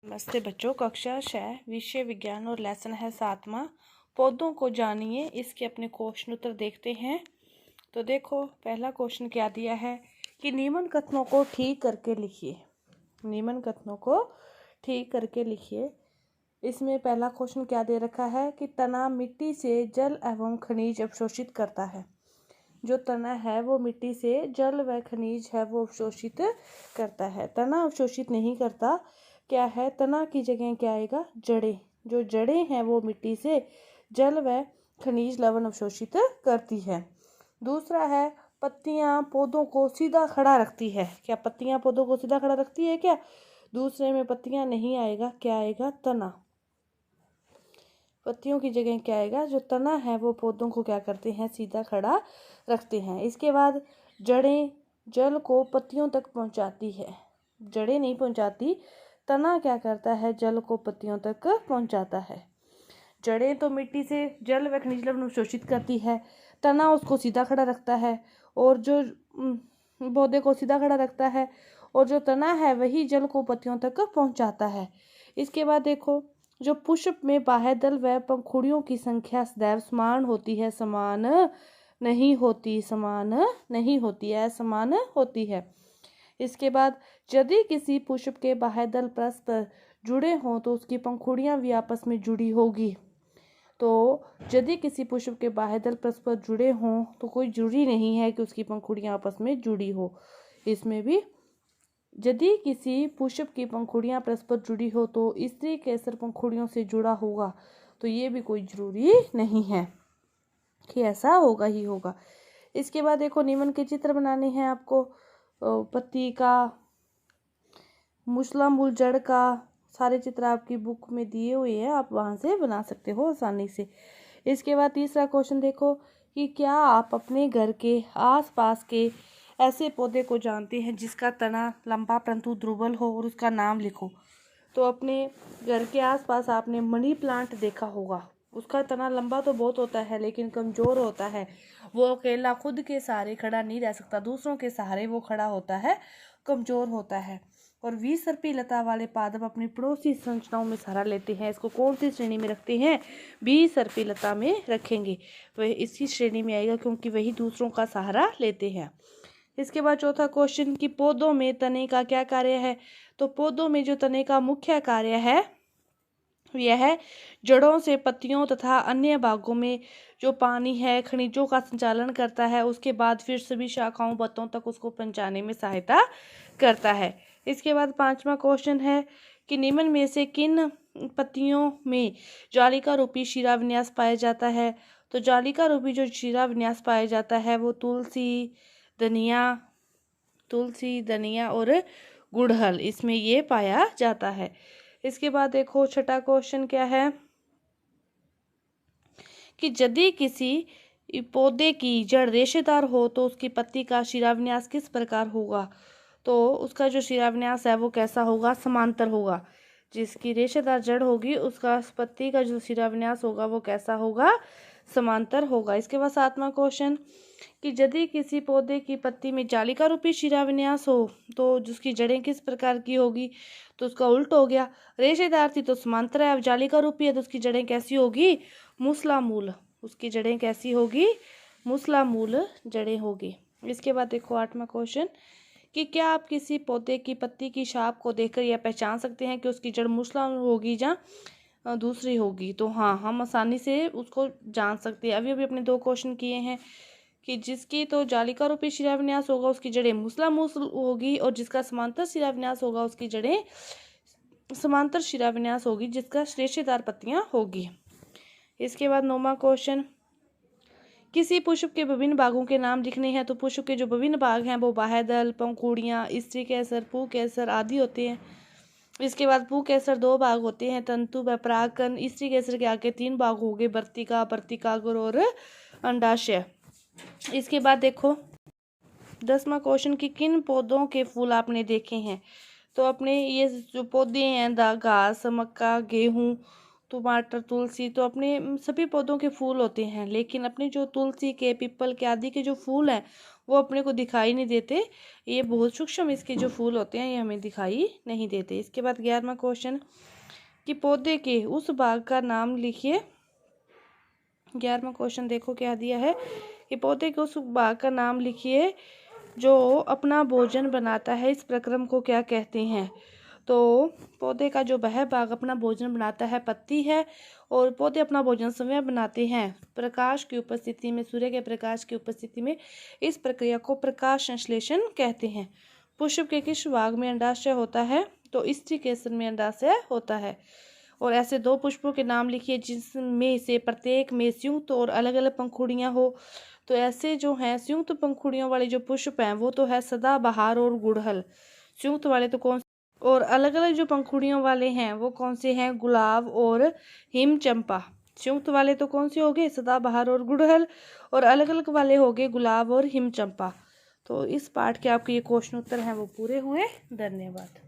नमस्ते बच्चों, कक्षा 6 विषय विज्ञान और लेसन है 7वां। पौधों को जानिए। इसके अपने क्वेश्चन उत्तर देखते हैं। तो देखो, पहला क्वेश्चन क्या दिया है कि निम्न कथनों को ठीक करके लिखिए। निम्न कथनों को ठीक करके लिखिए। इसमें पहला क्वेश्चन क्या दे रखा है कि तना मिट्टी से जल एवं खनिज अवशोषित करता है। जो तना है वो मिट्टी से जल व खनिज है वो अवशोषित करता है। तना अवशोषित नहीं करता। क्या है? तना की जगह क्या आएगा? जड़ें। जो जड़ें हैं वो मिट्टी से जल व खनिज लवण अवशोषित करती है। दूसरा है पत्तियां पौधों को सीधा खड़ा रखती है। क्या पत्तियां पौधों को सीधा खड़ा रखती है क्या? दूसरे में पत्तियां नहीं आएगा, क्या आएगा? तना। पत्तियों की जगह क्या आएगा? जो तना है वो पौधों को क्या करते हैं? सीधा खड़ा रखते हैं। इसके बाद जड़ें जल को पत्तियों तक पहुंचाती है। जड़ें नहीं पहुंचाती, तना क्या करता है? जल को पत्तियों तक पहुंचाता है। जड़ें तो मिट्टी से जल व खनिज लवण अवशोषित करती है, तना उसको सीधा खड़ा रखता है और जो पौधे को सीधा खड़ा रखता है, और जो तना है वही जल को पत्तियों तक पहुंचाता है। इसके बाद देखो, जो पुष्प में बाह्यदल व पंखुड़ियों की संख्या सदैव समान होती है, समान नहीं होती, समान नहीं होती है, समान होती है। इसके बाद यदि किसी पुष्प के बाह्यदल परस्पर जुड़े हों तो उसकी पंखुड़ियां भी आपस में जुड़ी होगी। तो यदि किसी पुष्प के बाह्यदल परस्पर जुड़े हों तो कोई जरूरी नहीं है कि उसकी पंखुड़ियां आपस में जुड़ी हो। इसमें भी यदि किसी पुष्प की पंखुड़ियां परस्पर जुड़ी हो तो स्त्री केसर पंखुड़ियों से जुड़ा होगा, तो ये भी कोई जरूरी नहीं है कि ऐसा होगा ही होगा। इसके बाद देखो, निम्न के चित्र बनाने हैं आपको। पत्ती का, मूसला मूल जड़ का, सारे चित्र आपकी बुक में दिए हुए हैं, आप वहां से बना सकते हो आसानी से। इसके बाद तीसरा क्वेश्चन देखो कि क्या आप अपने घर के आसपास के ऐसे पौधे को जानते हैं जिसका तना लंबा परंतु दुर्बल हो, और उसका नाम लिखो। तो अपने घर के आसपास आपने मनी प्लांट देखा होगा। उसका तना लंबा तो बहुत होता है लेकिन कमजोर होता है। वो अकेला खुद के सहारे खड़ा नहीं रह सकता, दूसरों के सहारे वो खड़ा होता है, कमजोर होता है। और 20 सर्पी लता वाले पादप अपनी पड़ोसी संरचनाओं में सहारा लेते हैं। इसको कौन सी श्रेणी में रखते हैं? 20 सर्पी लता में रखेंगे। वह इसी श्रेणी में आएगा क्योंकि वही दूसरों का सहारा लेते हैं। इसके बाद चौथा क्वेश्चन कि पौधों में तने का क्या कार्य है। तो पौधों में जो तने का मुख्य कार्य है यह जड़ों से पत्तियों तथा अन्य भागों में जो पानी है, खनिजों का संचालन करता है। उसके बाद फिर सभी शाखाओं पत्तों तक उसको पहुंचाने में सहायता करता है। इसके बाद पांचवा क्वेश्चन है कि निम्न में से किन पत्तियों में जालिका रूपी शिरा विन्यास पाया जाता है। तो जालिका रूपी जो शिरा विन्यास पाया जाता है वो तुलसी, धनिया और गुड़हल, इसमें ये पाया जाता है। इसके बाद देखो, छठा क्वेश्चन क्या है कि यदि किसी पौधे की जड़ रेशेदार हो तो उसकी पत्ती का शिराविन्यास किस प्रकार होगा। तो उसका जो शिराविन्यास है वो कैसा होगा? समांतर होगा। जिसकी रेशेदार जड़ होगी उसका पत्ती का जो शिराविन्यास होगा वो कैसा होगा? समांतर होगा। इसके बाद सातवां क्वेश्चन कि यदि किसी पौधे की पत्ती में जालिका रूपी शिराविन्यास हो तो जिसकी जड़ें किस प्रकार की होगी। तो उसका उल्ट हो गया। रेशेदार थी तो समांतर है, अब जालिका रूपी है तो उसकी जड़ें कैसी होगी? मूसला मूल। उसकी जड़ें कैसी होगी? मूसला मूल जड़ें होगी। इसके बाद देखो आठवां क्वेश्चन कि क्या आप किसी पौधे की पत्ती की शाख को देखकर यह पहचान सकते हैं कि उसकी जड़ मूसला होगी या दूसरी होगी। तो हाँ, हम आसानी से उसको जान सकते हैं। अभी अभी अपने दो क्वेश्चन किए हैं कि जिसकी तो जालिका रूपी शिराविन्यास होगा उसकी जड़ें मूसला मूसल होगी, और जिसका समांतर शिराविन्यास होगा उसकी जड़ें समांतर शिराविन्यास होगी, जिसका रेशेदार पत्तियां होगी। इसके बाद नौवां क्वेश्चन, किसी पुष्प के विभिन्न भागों के नाम लिखने हैं। तो पुष्प के जो विभिन्न भाग हैं वो बाह्यदल, पंखुड़ियां, स्त्री केसर, पुंकेसर आदि होते हैं। इसके बाद पुंकेसर 2 भाग होते हैं, तंतु व परागकण। स्त्री केसर के आगे 3 भाग हो गए, वर्तिका, वर्तिकाग्र और अंडाशय। इसके बाद देखो 10वां क्वेश्चन कि किन पौधों के फूल आपने देखे हैं। तो अपने ये जो पौधे हैं, घास, मक्का, गेहूं, टमाटर, तुलसी, तो अपने सभी पौधों के फूल होते हैं, लेकिन अपने जो तुलसी के, पीपल के आदि के जो फूल हैं वो अपने को दिखाई नहीं देते, ये बहुत सूक्ष्म इसके जो फूल होते हैं ये हमें दिखाई नहीं देते। इसके बाद 11वां क्वेश्चन कि पौधे के उस भाग का नाम लिखिए। 11वां क्वेश्चन देखो क्या दिया है कि पौधे के उस भाग का नाम लिखिए जो अपना भोजन बनाता है, इस प्रक्रम को क्या कहते हैं। तो पौधे का जो वह भाग अपना भोजन बनाता है पत्ती है, और पौधे अपना भोजन स्वयं बनाते हैं प्रकाश की उपस्थिति में, सूर्य के प्रकाश की उपस्थिति में। इस प्रक्रिया को प्रकाश संश्लेषण कहते हैं। पुष्प के किस भाग में अंडाशय होता है, तो स्त्री केसर में अंडाशय होता है। और ऐसे 2 पुष्पों के नाम लिखिए जिसमें से प्रत्येक में संयुक्त और अलग अलग पंखुड़ियां हो। तो ऐसे जो हैं संयुक्त पंखुड़ियों वाले जो पुष्प हैं वो तो है सदाबहार और गुड़हल। संयुक्त वाले तो कौन, और अलग अलग जो पंखुड़ियों वाले हैं वो कौन से हैं, गुलाब और हिमचंपा। संयुक्त वाले तो कौन से हो गए, सदाबहार और गुड़हल, और अलग अलग वाले हो गए गुलाब और हिमचंपा। तो इस पाठ के आपके ये क्वेश्चन उत्तर हैं वो पूरे हुए। धन्यवाद।